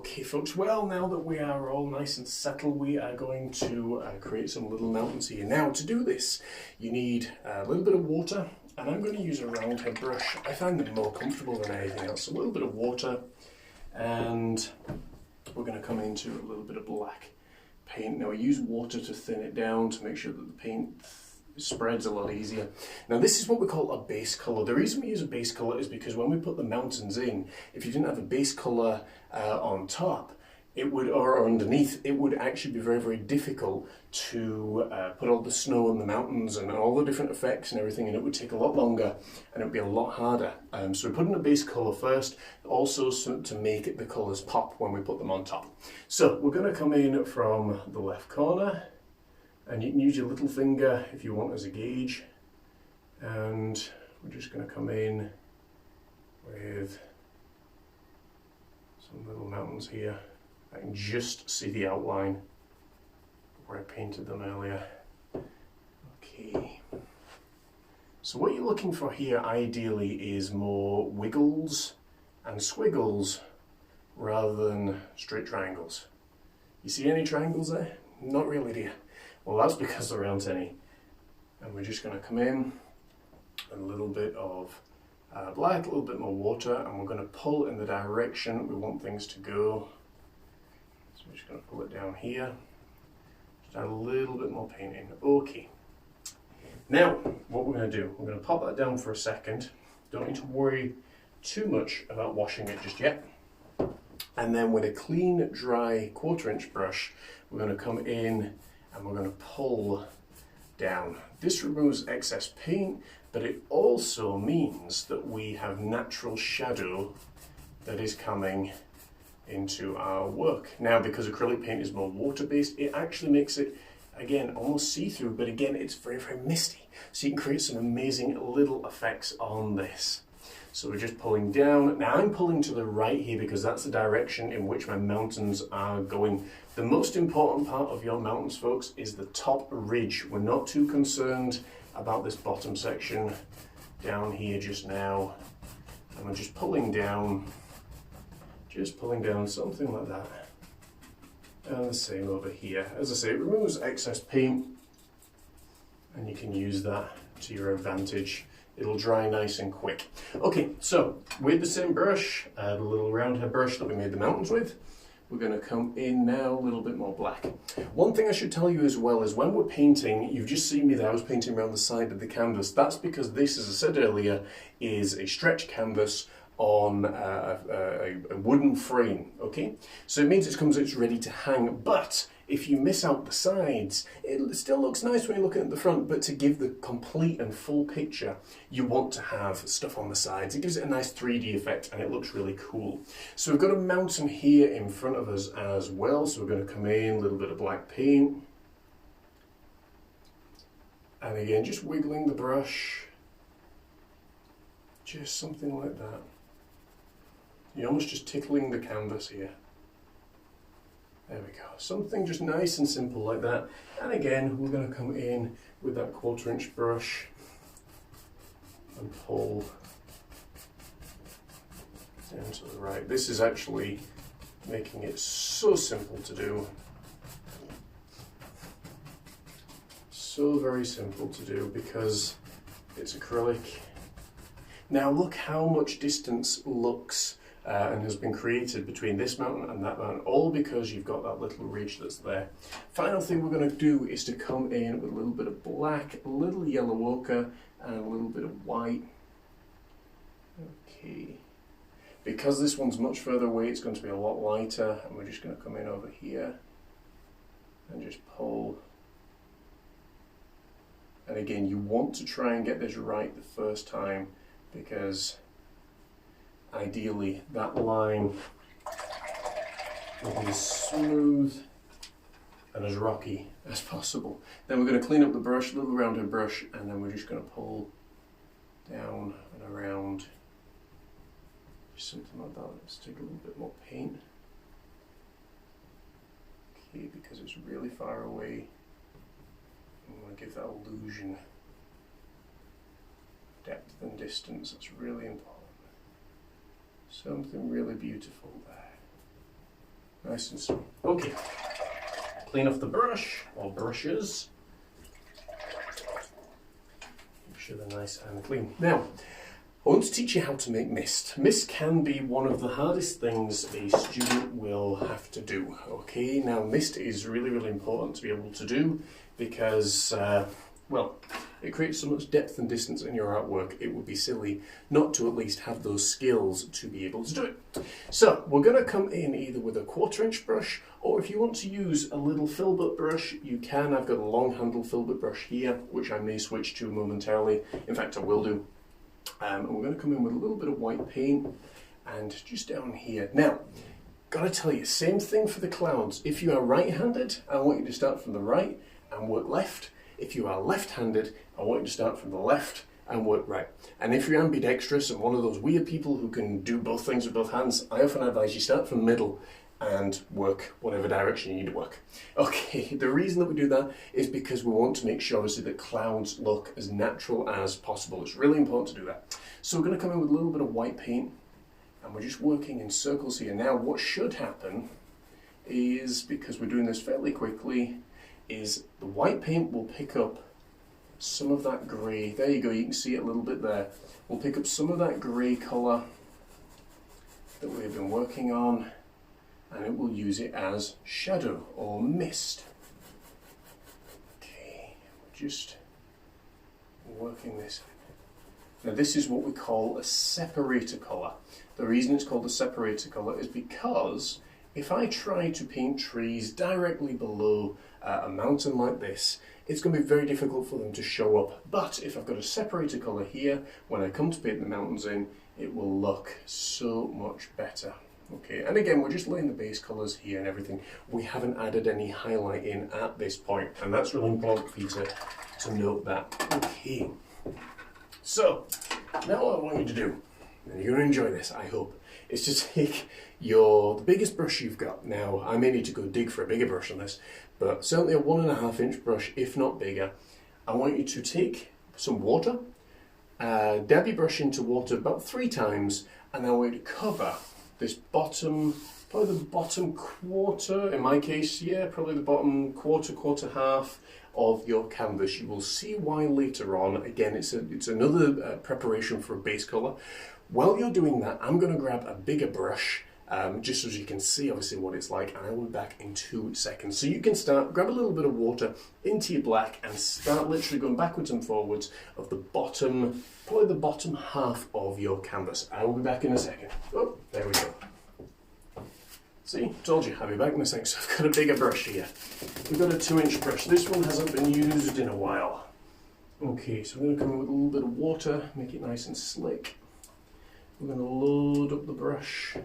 Okay folks, well now that we are all nice and settled, we are going to create some little mountains here. Now to do this, you need a little bit of water, and I'm going to use a roundhead brush. I find them more comfortable than anything else. A little bit of water, and we're going to come into a little bit of black paint. Now I use water to thin it down to make sure that the paint spreads a lot easier. Now this is what we call a base colour. The reason we use a base colour is because when we put the mountains in, if you didn't have a base colour on top, it would, or underneath, it would actually be very, very difficult to put all the snow on the mountains and all the different effects and everything, and it would take a lot longer and it would be a lot harder. So we put in a base colour first, also to make the colours pop when we put them on top. So we're going to come in from the left corner, and you can use your little finger if you want as a gauge, and we're just going to come in with some little mountains here. I can just see the outline where I painted them earlier. Okay, so what you're looking for here ideally is more wiggles and squiggles rather than straight triangles. You see any triangles there? Not really, do you? Well, that's because there aren't any. And we're just going to come in a little bit of black, a little bit more water, and we're going to pull in the direction we want things to go. So we're just going to pull it down here. Just add a little bit more paint in. Okay. Now, what we're going to do, we're going to pop that down for a second. Don't need to worry too much about washing it just yet. And then with a clean, dry 1/4 inch brush, we're going to come in and we're going to pull down. This removes excess paint, but it also means that we have natural shadow that is coming into our work. Now, because acrylic paint is more water-based, it actually makes it, again, almost see-through, but again, it's very, very misty. So you can create some amazing little effects on this. So we're just pulling down. Now I'm pulling to the right here because that's the direction in which my mountains are going. The most important part of your mountains, folks, is the top ridge. We're not too concerned about this bottom section down here just now. And we're just pulling down something like that. And the same over here. As I say, it removes excess paint, and you can use that to your advantage. It'll dry nice and quick. Okay, so with the same brush, the little roundhead brush that we made the mountains with, we're going to come in now a little bit more black. One thing I should tell you as well is when we're painting, you've just seen me there, I was painting around the side of the canvas. That's because this, as I said earlier, is a stretch canvas on a wooden frame, okay? So it means it's ready to hang, but if you miss out the sides, it still looks nice when you're looking at the front, but to give the complete and full picture, you want to have stuff on the sides. It gives it a nice 3D effect and it looks really cool. So we've got a mountain here in front of us as well, so we're going to come in, a little bit of black paint. And again, just wiggling the brush, just something like that. You're almost just tickling the canvas here. There we go. Something just nice and simple like that. And again, we're going to come in with that 1/4 inch brush and pull down to the right. This is actually making it so simple to do. So very simple to do because it's acrylic. Now look how much distance looks and has been created between this mountain and that mountain, all because you've got that little ridge that's there. Final thing we're going to do is to come in with a little bit of black, a little yellow ochre, and a little bit of white. Okay. Because this one's much further away, it's going to be a lot lighter, and we're just going to come in over here and just pull. And again, you want to try and get this right the first time, because ideally that line will be as smooth and as rocky as possible. Then we're going to clean up the brush, a little rounded brush, and then we're just going to pull down and around, just something like that. Let's take a little bit more paint. Okay, because it's really far away, I want to give that illusion of depth and distance. That's really important. Something really beautiful there. Nice and smooth. Okay, clean off the brush or brushes. Make sure they're nice and clean. Now, I want to teach you how to make mist. Mist can be one of the hardest things a student will have to do. Okay, now mist is really, really important to be able to do because, well, it creates so much depth and distance in your artwork, it would be silly not to at least have those skills to be able to do it. So, we're going to come in either with a 1/4" brush, or if you want to use a little filbert brush, you can. I've got a long handle filbert brush here, which I may switch to momentarily. In fact, I will do. And we're going to come in with a little bit of white paint, and just down here. Now, gotta tell you, same thing for the clouds. If you are right-handed, I want you to start from the right and work left. If you are left-handed, I want you to start from the left and work right. And if you're ambidextrous and one of those weird people who can do both things with both hands, I often advise you start from the middle and work whatever direction you need to work. Okay, the reason that we do that is because we want to make sure obviously that clouds look as natural as possible. It's really important to do that. So we're going to come in with a little bit of white paint, and we're just working in circles here. Now what should happen is, because we're doing this fairly quickly, is the white paint will pick up some of that grey. There you go, you can see it a little bit there. We'll pick up some of that grey colour that we've been working on, and it will use it as shadow or mist. Okay, we're just working this. Now this is what we call a separator colour. The reason it's called a separator colour is because if I try to paint trees directly below a mountain like this, it's going to be very difficult for them to show up. But if I've got a separator colour here, when I come to paint the mountains in, it will look so much better. Okay, and again, we're just laying the base colours here and everything. We haven't added any highlight in at this point, and that's really important for you to note that. Okay, so now what I want you to do, and you're going to enjoy this, I hope, is to take the biggest brush you've got. Now, I may need to go dig for a bigger brush on this, but certainly a 1.5" brush, if not bigger. I want you to take some water, dab your brush into water about 3 times, and then I want you to cover this bottom, probably the bottom quarter, in my case, yeah, probably the bottom quarter half of your canvas. You will see why later on. Again, it's another preparation for a base colour. While you're doing that, I'm going to grab a bigger brush, just so you can see obviously what it's like, and I will be back in 2 seconds. So you can grab a little bit of water into your black and start literally going backwards and forwards of the bottom, probably the bottom half of your canvas. I will be back in a second. Oh, there we go. See, told you, I'll be back in a second. So I've got a bigger brush here. We've got a 2" brush. This one hasn't been used in a while. Okay, so I'm going to come in with a little bit of water, make it nice and slick. We're going to load up the brush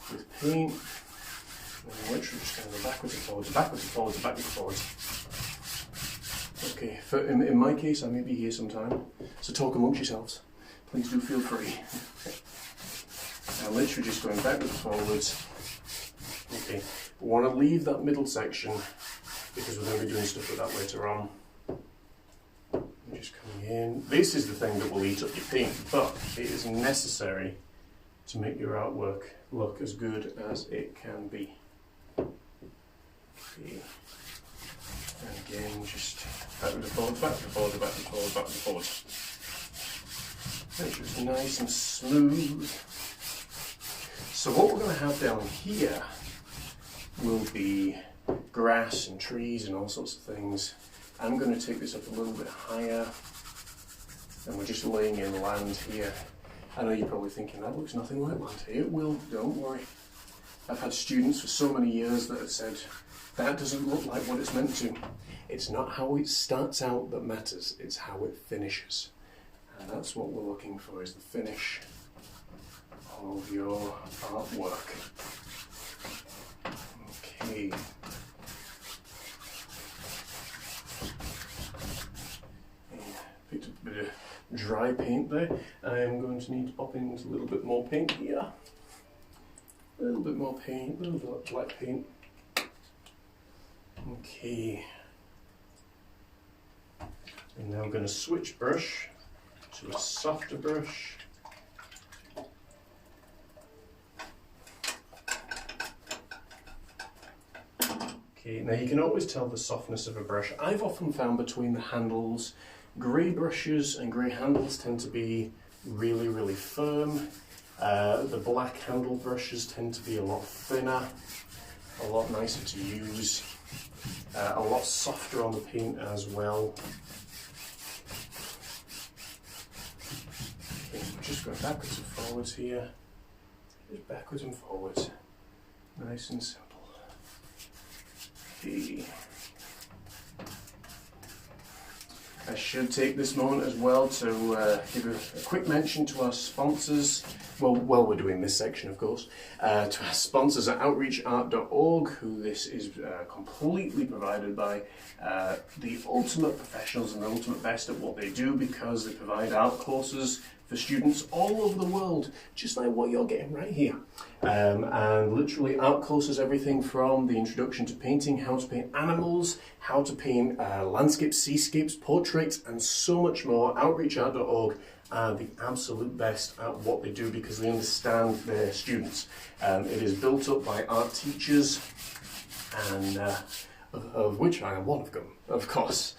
with paint, and then literally just going to go backwards and forwards, backwards and forwards, backwards and forwards. Okay, in my case, I may be here sometime, so talk amongst yourselves. Please do feel free. I'm literally just going backwards and forwards. Okay, we want to leave that middle section because we're going to be doing stuff with that later on. I'm just coming in. This is the thing that will eat up your paint, but it is necessary to make your artwork look as good as it can be. Okay. And again, just backwards and forwards, backwards and forwards, backwards and forwards, backwards and forwards. Make sure it's nice and smooth. So what we're going to have down here will be grass and trees and all sorts of things. I'm going to take this up a little bit higher, and we're just laying in land here. I know you're probably thinking, that looks nothing like land. It will, don't worry. I've had students for so many years that have said, that doesn't look like what it's meant to. It's not how it starts out that matters, it's how it finishes. And that's what we're looking for, is the finish of your artwork. Okay. Picked up a bit of dry paint there. I am going to need to pop in a little bit more paint here. A little bit more paint, a little bit of black paint. Okay. And now I'm going to switch brush to a softer brush. Okay, now you can always tell the softness of a brush. I've often found between the handles, grey brushes and grey handles tend to be really, really firm. The black handle brushes tend to be a lot thinner, a lot nicer to use, a lot softer on the paint as well. Okay, just going backwards and forwards here, just backwards and forwards, nice and simple. Okay. I should take this moment as well to give a quick mention to our sponsors. Well, while we're doing this section, of course, to our sponsors at outreachart.org, who this is completely provided by, the ultimate professionals and the ultimate best at what they do, because they provide art courses for students all over the world, just like what you're getting right here. And literally art courses, everything from the introduction to painting, how to paint animals, how to paint landscapes, seascapes, portraits, and so much more. Outreachart.org are the absolute best at what they do because they understand their students. It is built up by art teachers, and of which I am one of them, of course.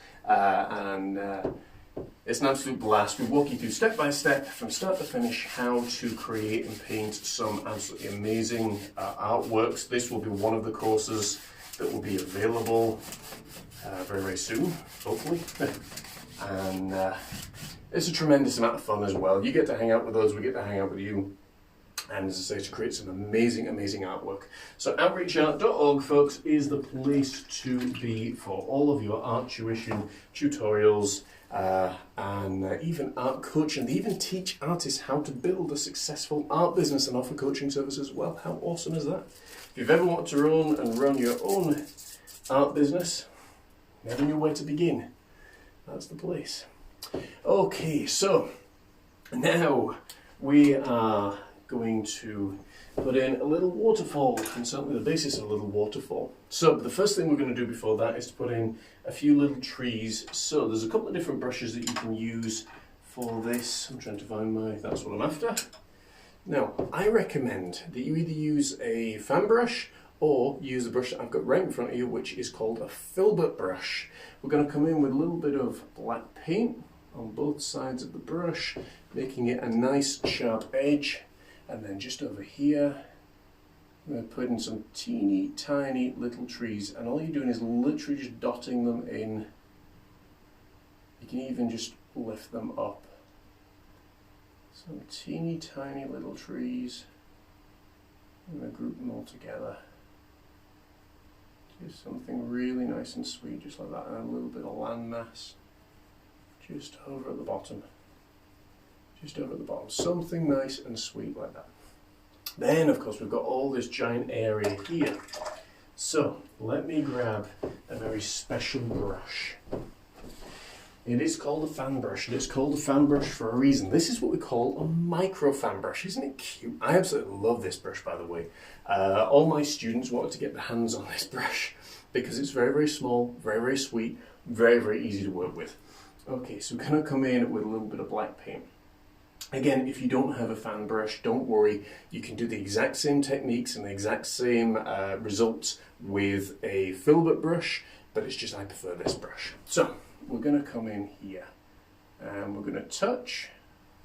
It's an absolute blast. We walk you through step by step, from start to finish, how to create and paint some absolutely amazing artworks. This will be one of the courses that will be available very, very soon, hopefully. And it's a tremendous amount of fun as well. You get to hang out with us, we get to hang out with you. And as I say, to create some amazing, amazing artwork. So outreachart.org, folks, is the place to be for all of your art tuition, tutorials, and even art coaching. They even teach artists how to build a successful art business and offer coaching services as well. How awesome is that? If you've ever wanted to run your own art business, never knew where to begin, that's the place. Okay, so now we are going to put in a little waterfall, and certainly the basis of a little waterfall. So the first thing we're going to do before that is to put in a few little trees. So there's a couple of different brushes that you can use for this. I'm trying to find that's what I'm after. Now, I recommend that you either use a fan brush or use the brush that I've got right in front of you, which is called a filbert brush. We're going to come in with a little bit of black paint on both sides of the brush, making it a nice sharp edge. And then just over here, I'm going to put in some teeny tiny little trees, and all you're doing is literally just dotting them in. You can even just lift them up. Some teeny tiny little trees. I'm going to group them all together. Just something really nice and sweet, just like that, and a little bit of landmass just over at the bottom. Just over at the bottom, something nice and sweet like that. Then, of course, we've got all this giant area here. So, let me grab a very special brush. It is called a fan brush, and it's called a fan brush for a reason. This is what we call a micro fan brush. Isn't it cute? I absolutely love this brush, by the way. All my students wanted to get their hands on this brush because it's very, very small, very, very sweet, very, very easy to work with. Okay, so we're going to come in with a little bit of black paint. Again, if you don't have a fan brush, don't worry. You can do the exact same techniques and the exact same results with a filbert brush, but it's just I prefer this brush. So we're going to come in here and we're going to touch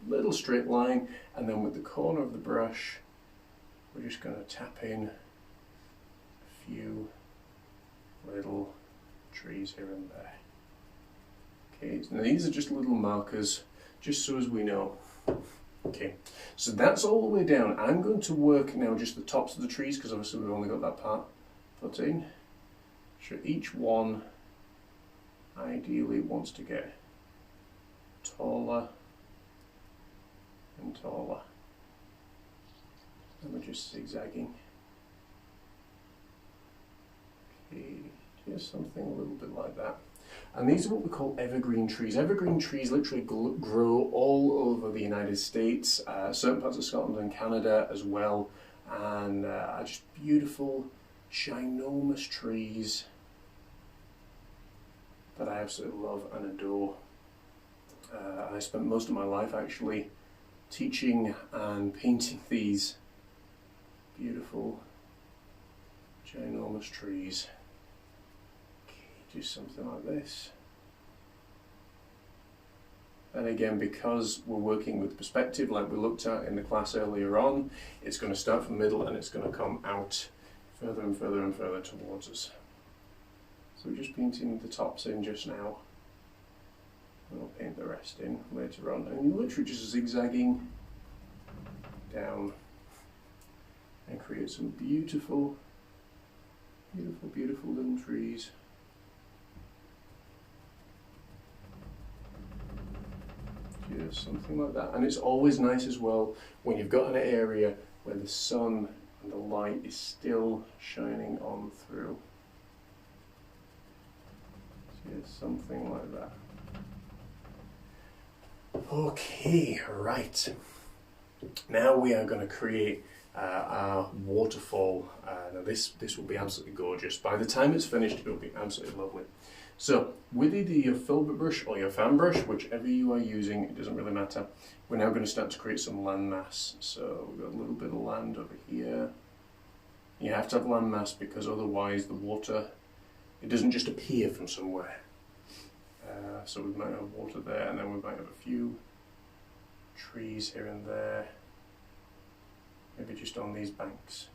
a little straight line, and then with the corner of the brush, we're just going to tap in a few little trees here and there. Okay, now these are just little markers, just so as we know. Okay, so that's all the way down. I'm going to work now just the tops of the trees, because obviously we've only got that part put in. So each one ideally wants to get taller and taller. And we're just zigzagging. Okay, just something a little bit like that. And these are what we call evergreen trees. Evergreen trees literally grow all over the United States, certain parts of Scotland and Canada as well, and are just beautiful, ginormous trees that I absolutely love and adore. I spent most of my life actually teaching and painting these beautiful, ginormous trees. do something like this. And again, because we're working with perspective like we looked at in the class earlier on, it's going to start from the middle and it's going to come out further and further and further towards us. So we're just painting the tops in just now. And we'll paint the rest in later on. And you're literally just zigzagging down and create some beautiful, beautiful, beautiful little trees. Just something like that. And it's always nice as well when you've got an area where the sun and the light is still shining on through. Just something like that. Okay, right. Now we are going to create our waterfall. Now this will be absolutely gorgeous. By the time it's finished, it will be absolutely lovely. So with either your filbert brush or your fan brush, whichever you are using, it doesn't really matter. We're now going to start to create some landmass. So we've got a little bit of land over here. You have to have landmass because otherwise the water, it doesn't just appear from somewhere. So we might have water there, and then we might have a few trees here and there. Maybe just on these banks.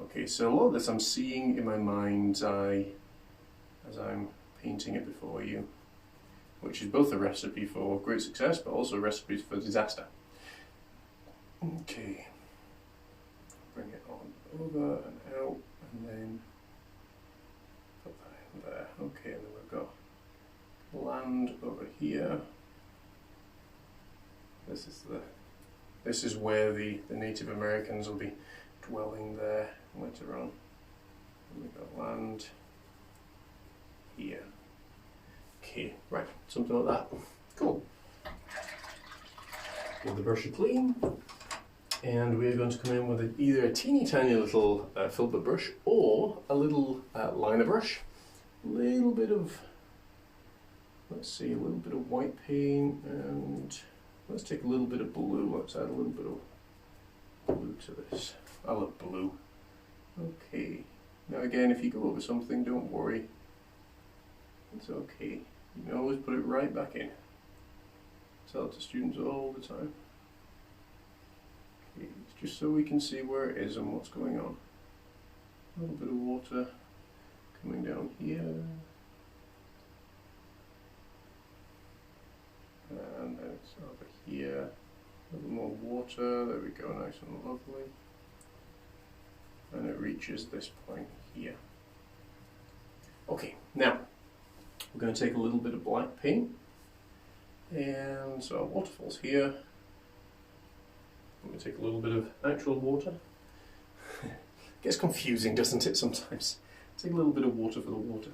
Okay, so a lot of this I'm seeing in my mind's eye as I'm painting it before you, which is both a recipe for great success but also recipes for disaster. Okay, bring it on over and out and then put that in there. Okay, and then we've got land over here. This is where the Native Americans will be dwelling there later on. And we've got land here. Okay, right, something like that. Cool. Give the brush a clean, and we're going to come in with either a teeny tiny little filbert brush or a little liner brush. A little bit of, let's see, a little bit of white paint, and let's take a little bit of blue. Let's add a little bit of blue to this. I love blue. Okay. Now again, if you go over something, don't worry. It's okay. You can always put it right back in. I tell it to students all the time. Okay, it's just so we can see where it is and what's going on. A little bit of water coming down here. And then it's over here. A little more water. There we go, nice and lovely. And it reaches this point here. Okay, now we're going to take a little bit of black paint, and so our waterfall's here. I'm going to take a little bit of actual water. Gets confusing, doesn't it, sometimes? Take a little bit of water for the water.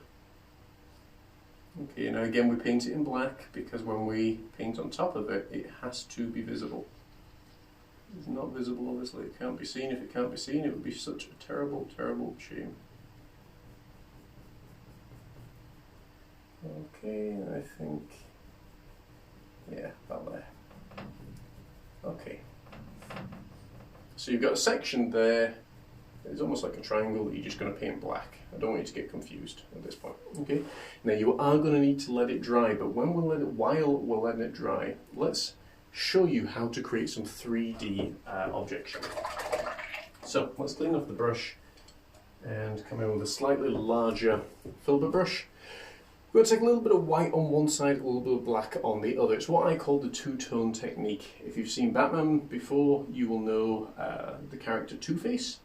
Okay, now again we paint it in black because when we paint on top of it, it has to be visible. It's not visible, obviously, it can't be seen. If it can't be seen, it would be such a terrible, terrible shame. Okay, I think, yeah, about there. Okay. So you've got a section there. It's almost like a triangle that you're just going to paint black. I don't want you to get confused at this point. Okay. Now you are going to need to let it dry, but while we're letting it dry, let's show you how to create some 3D objects. So let's clean off the brush and come in with a slightly larger filbert brush. We're going to take a little bit of white on one side, a little bit of black on the other. It's what I call the two-tone technique. If you've seen Batman before, you will know the character Two-Face,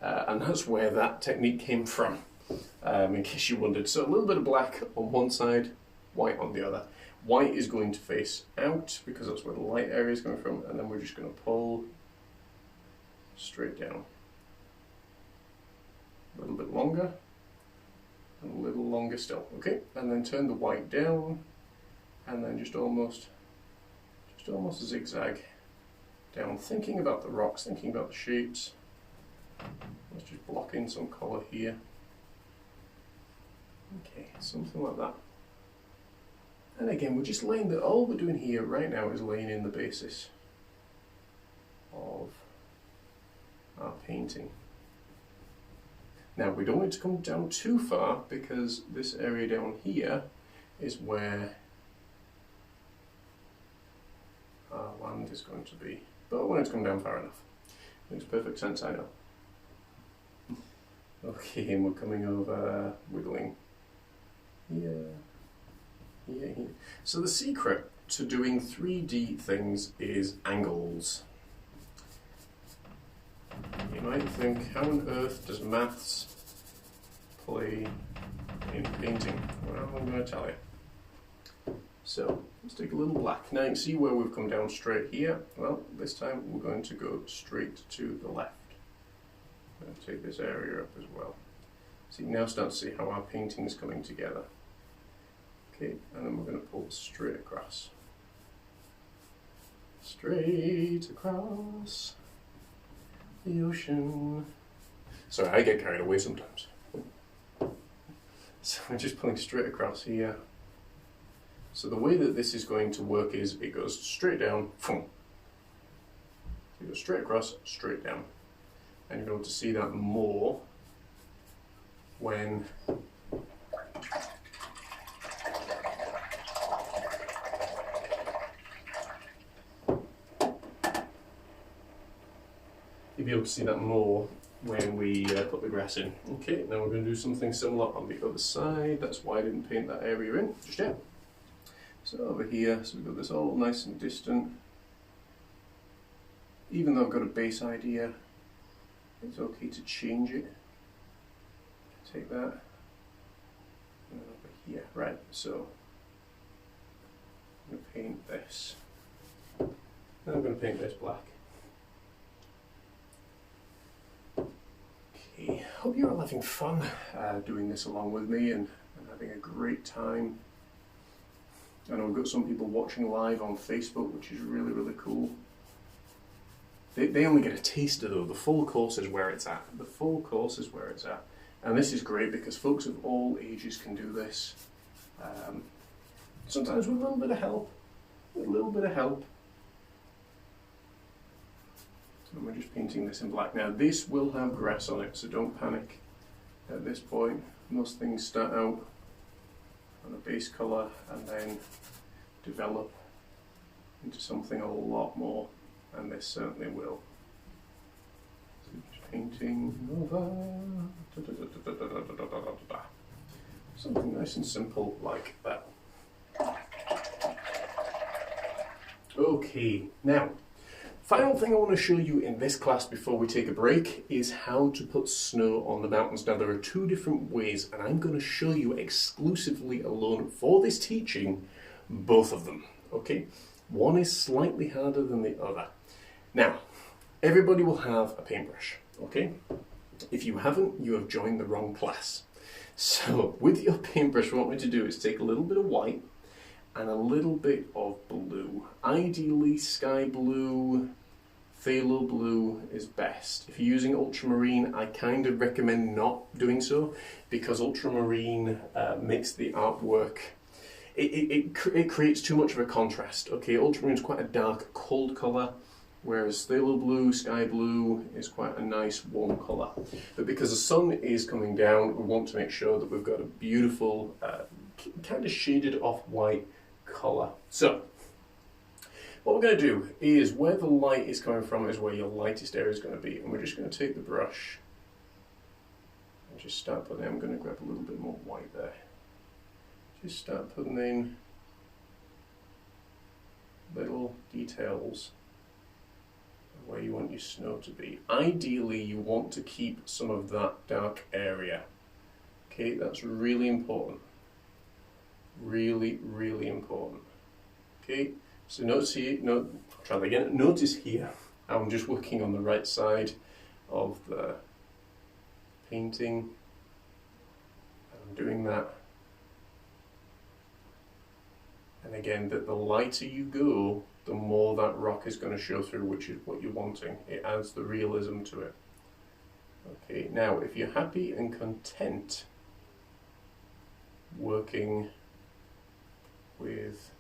and that's where that technique came from, in case you wondered. So a little bit of black on one side, white on the other. White is going to face out because that's where the light area is coming from, and then we're just going to pull straight down. A little bit longer. And a little longer still, okay? And then turn the white down, and then just almost zigzag down, thinking about the rocks, thinking about the shapes. Let's just block in some colour here. Okay, something like that. And again, we're just laying all we're doing here right now is laying in the basis of our painting. Now we don't want it to come down too far because this area down here is where our land is going to be. But I want it to come down far enough. Makes perfect sense, I know. Okay, and we're coming over, wiggling here, here, here. So the secret to doing 3D things is angles. You might think, how on earth does maths play in painting? Well, I'm going to tell you. So, let's take a little black. Now you can see where we've come down straight here. Well, this time we're going to go straight to the left. I'm going to take this area up as well. So you can now start to see how our painting is coming together. Okay, and then we're going to pull straight across. Straight across the ocean. Sorry, I get carried away sometimes. So I'm just pulling straight across here. So the way that this is going to work is it goes straight down, boom. So it goes straight across, straight down. And you're going to see that more when you'll be able to see that more when we put the grass in. Okay, now we're going to do something similar on the other side. That's why I didn't paint that area in just yet. So over here, so we've got this all nice and distant. Even though I've got a base idea, it's okay to change it. Take that and over here. Right, so I'm going to paint this. And I'm going to paint this black. Okay, hope you're all having fun doing this along with me and having a great time. I know we've got some people watching live on Facebook, which is really, really cool. They only get a taster though. The full course is where it's at. The full course is where it's at. And this is great because folks of all ages can do this. Sometimes with a little bit of help. With a little bit of help. So we're just painting this in black. Now this will have grass on it, so don't panic at this point. Most things start out on a base colour and then develop into something a lot more, and this certainly will. So just painting over something nice and simple like that. Okay, now final thing I want to show you in this class before we take a break is how to put snow on the mountains. Now there are two different ways and I'm going to show you exclusively alone for this teaching both of them, okay? One is slightly harder than the other. Now, everybody will have a paintbrush, okay? If you haven't, you have joined the wrong class. So with your paintbrush, what I want you to do is take a little bit of white and a little bit of blue. Ideally sky blue, phthalo blue is best. If you're using ultramarine, I kind of recommend not doing so because ultramarine makes the artwork, it creates too much of a contrast. Okay, ultramarine is quite a dark, cold colour, whereas phthalo blue, sky blue is quite a nice, warm colour. But because the sun is coming down, we want to make sure that we've got a beautiful, kind of shaded off-white colour. So, what we're going to do is where the light is coming from is where your lightest area is going to be, and we're just going to take the brush and just start putting in. I'm going to grab a little bit more white there. Just start putting in little details of where you want your snow to be. Ideally, you want to keep some of that dark area. Okay, that's really important. Really, really important. Okay. So notice here, I'll try that again. Notice here, I'm just working on the right side of the painting. I'm doing that. And again, the lighter you go, the more that rock is going to show through, which is what you're wanting. It adds the realism to it. Okay, now if you're happy and content working with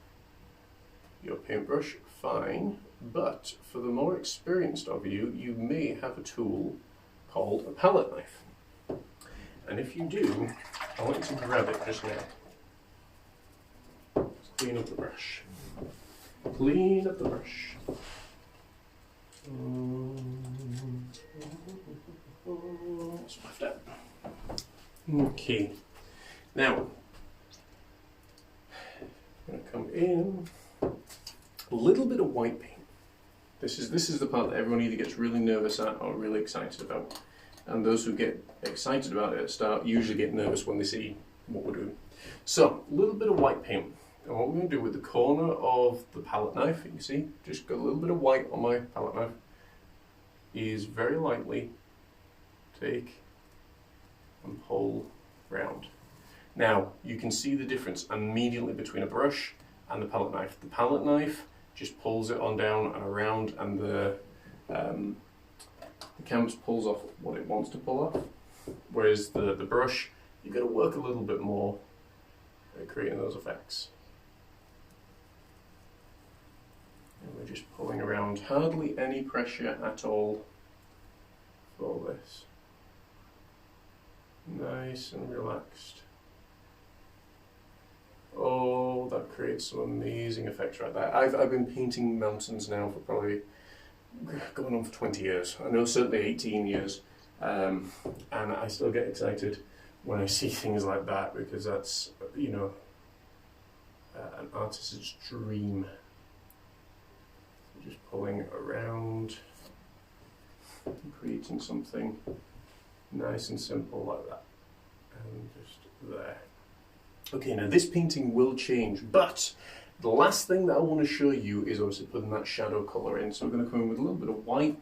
your paintbrush, fine, but for the more experienced of you, you may have a tool called a palette knife. And if you do, I want you to grab it just now. Let's clean up the brush. Clean up the brush. What's left out? Okay. Now, I'm going to come in. A little bit of white paint. This is the part that everyone either gets really nervous at or really excited about. And those who get excited about it at the start usually get nervous when they see what we're doing. So, a little bit of white paint. And what we're going to do with the corner of the palette knife, you see, just got a little bit of white on my palette knife, is very lightly take and pull round. Now, you can see the difference immediately between a brush and the palette knife. The palette knife just pulls it on down and around, and the canvas pulls off what it wants to pull off, whereas the brush, you've got to work a little bit more at creating those effects. And we're just pulling around, hardly any pressure at all for this. Nice and relaxed. Oh, that creates some amazing effects right there. I've been painting mountains now for probably going on for 20 years. I know certainly 18 years. And I still get excited when I see things like that, because that's, you know, an artist's dream. Just pulling around, creating something nice and simple like that, and just there. Okay, now this painting will change, but the last thing that I want to show you is obviously putting that shadow colour in. So we're going to come in with a little bit of white,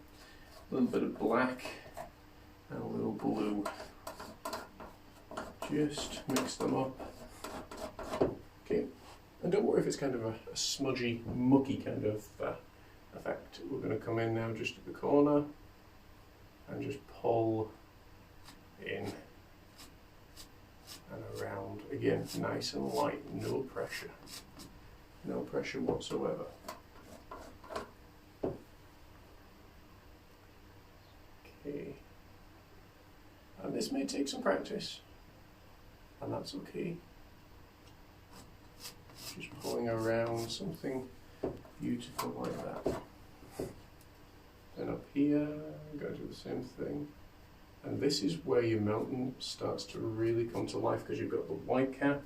a little bit of black, and a little blue. Just mix them up. Okay, and don't worry if it's kind of a smudgy, mucky kind of effect. We're going to come in now just at the corner and just pull in and around. Again, nice and light, no pressure. No pressure whatsoever. Okay. And this may take some practice, and that's okay. Just pulling around something beautiful like that. Then up here, I'm going to do the same thing. And this is where your mountain starts to really come to life, because you've got the white cap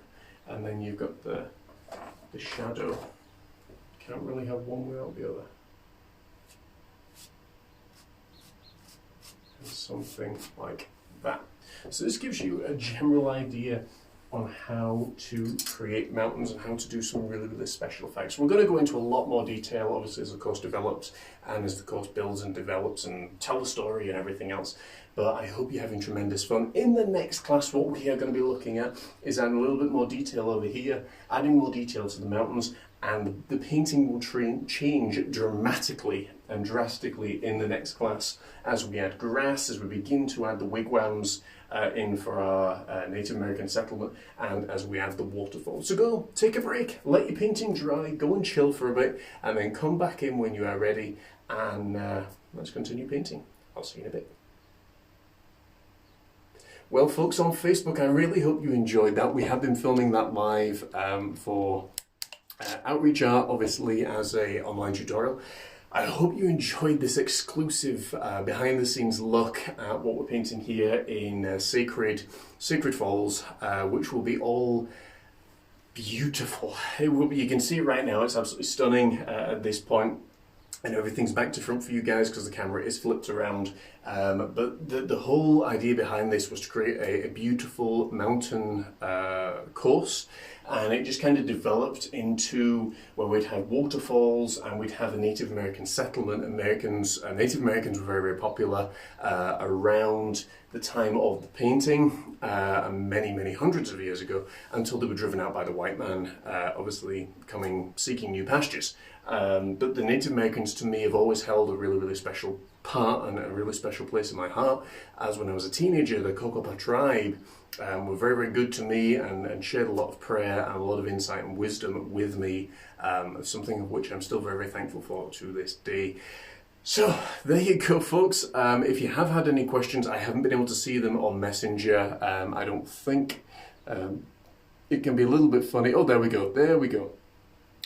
and then you've got the shadow. You can't really have one without the other. And something like that. So this gives you a general idea on how to create mountains and how to do some really, really special effects. We're going to go into a lot more detail, obviously, as the course develops and as the course builds and develops and tell the story and everything else. But I hope you're having tremendous fun. In the next class, what we are going to be looking at is adding a little bit more detail over here, adding more detail to the mountains, and the painting will change dramatically and drastically in the next class as we add grass, as we begin to add the wigwams in for our Native American settlement, and as we add the waterfall. So go, take a break, let your painting dry, go and chill for a bit, and then come back in when you are ready, and let's continue painting. I'll see you in a bit. Well, folks on Facebook, I really hope you enjoyed that. We have been filming that live for Outreach Art, obviously, as an online tutorial. I hope you enjoyed this exclusive behind-the-scenes look at what we're painting here in Sacred Falls, which will be all beautiful. It will be, you can see it right now, it's absolutely stunning at this point. And everything's back to front for you guys because the camera is flipped around. But the whole idea behind this was to create a beautiful mountain course. And it just kind of developed into where we'd have waterfalls and we'd have a Native American settlement. Native Americans were very, very popular around the time of the painting, many, many hundreds of years ago, until they were driven out by the white man, obviously seeking new pastures. But the Native Americans, to me, have always held a really, really special part and a really special place in my heart. As when I was a teenager, the Cocopa tribe were very, very good to me and shared a lot of prayer and a lot of insight and wisdom with me, something of which I'm still very, very thankful for to this day. So there you go, folks. If you have had any questions, I haven't been able to see them on Messenger. I don't think. It can be a little bit funny. Oh, there we go. There we go.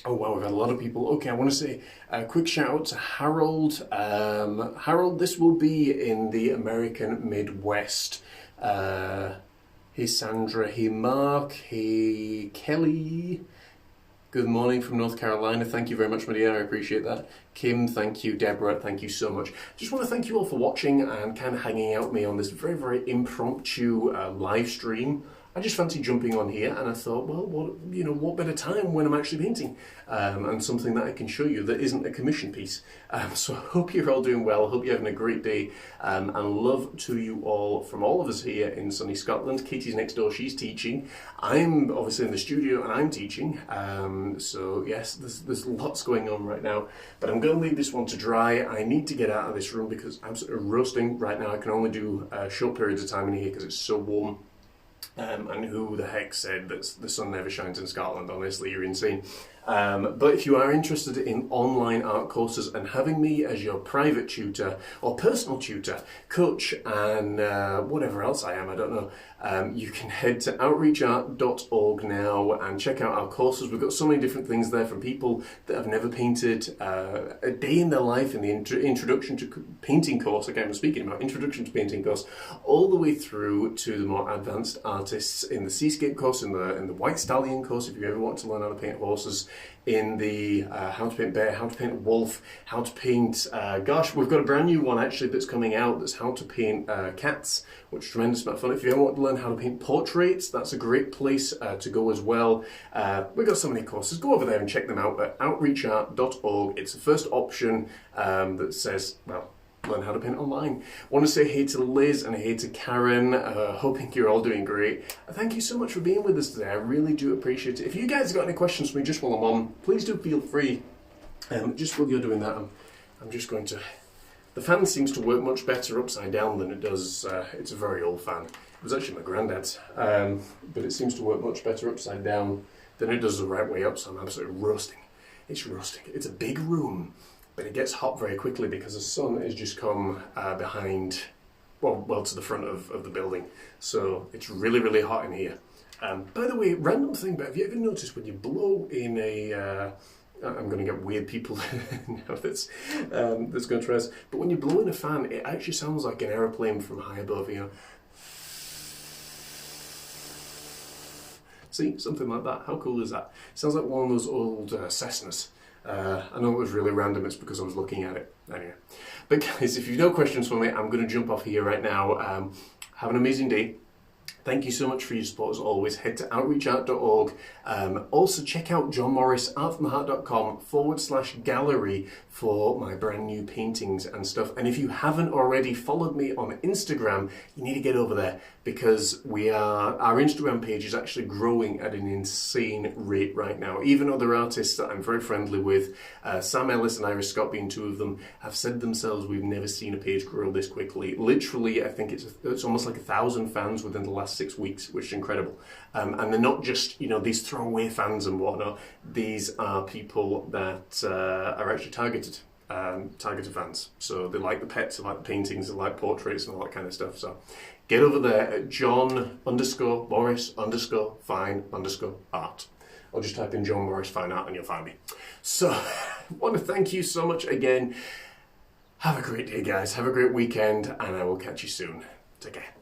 Oh wow, we've had a lot of people. Okay, I want to say a quick shout out to Harold. Harold, this will be in the American Midwest. Hey Sandra, hey Mark, hey Kelly. Good morning from North Carolina. Thank you very much, my dear. I appreciate that. Kim, thank you. Deborah, thank you so much. Just want to thank you all for watching and kind of hanging out with me on this very, very impromptu live stream. I just fancy jumping on here, and I thought, well, what better time when I'm actually painting, and something that I can show you that isn't a commission piece. So I hope you're all doing well. Hope you're having a great day, and love to you all from all of us here in sunny Scotland. Katie's next door; she's teaching. I'm obviously in the studio, and I'm teaching. So yes, there's lots going on right now. But I'm going to leave this one to dry. I need to get out of this room because I'm sort of roasting right now. I can only do short periods of time in here because it's so warm. And who the heck said that the sun never shines in Scotland? Honestly, you're insane. But if you are interested in online art courses and having me as your private tutor or personal tutor, coach, and whatever else I am, I don't know, you can head to outreachart.org now and check out our courses. We've got so many different things there from people that have never painted, a day in their life in the introduction to painting course, again, I'm speaking about introduction to painting course, all the way through to the more advanced artists in the seascape course, in the white stallion course, if you ever want to learn how to paint horses, in the how to paint bear, how to paint a wolf, how to paint, gosh, we've got a brand new one actually that's coming out that's how to paint cats, which is tremendous amount of fun. If you ever want to learn how to paint portraits, that's a great place to go as well. We've got so many courses. Go over there and check them out at outreachart.org. It's the first option that says, well, learn how to paint online. I want to say hey to Liz and hey to Karen, hoping you're all doing great. Thank you so much for being with us today. I really do appreciate it. If you guys have got any questions for me just while I'm on, please do feel free. Just while you're doing that, I'm just going to... The fan seems to work much better upside down than it does, it's a very old fan. It was actually my granddad's, but it seems to work much better upside down than it does the right way up, so I'm absolutely roasting. It's roasting. It's a big room. But it gets hot very quickly because the sun has just come behind, well to the front of the building. So it's really, really hot in here. By the way, random thing, but have you ever noticed when you blow in a, I'm going to get weird people now that's going to try this, but when you blow in a fan, it actually sounds like an aeroplane from high above, you know. See, something like that. How cool is that? It sounds like one of those old Cessnas. I know it was really random, it's because I was looking at it. Anyway. But guys, if you've no questions for me, I'm going to jump off here right now. Have an amazing day. Thank you so much for your support as always. Head to outreachart.org. Also check out johnmorrisartfromtheheart.com/gallery for my brand new paintings and stuff. And if you haven't already followed me on Instagram, you need to get over there because our Instagram page is actually growing at an insane rate right now. Even other artists that I'm very friendly with, Sam Ellis and Iris Scott being two of them, have said themselves we've never seen a page grow this quickly. Literally, I think it's almost like 1,000 fans within the last 6 weeks, which is incredible. And they're not just, these throwaway fans and whatnot. These are people that are actually targeted fans. So they like the pets, they like the paintings, they like portraits and all that kind of stuff. So get over there at John_Morris_fine_art. Or just type in John Morris Fine Art and you'll find me. So I want to thank you so much again. Have a great day, guys. Have a great weekend, and I will catch you soon. Take care.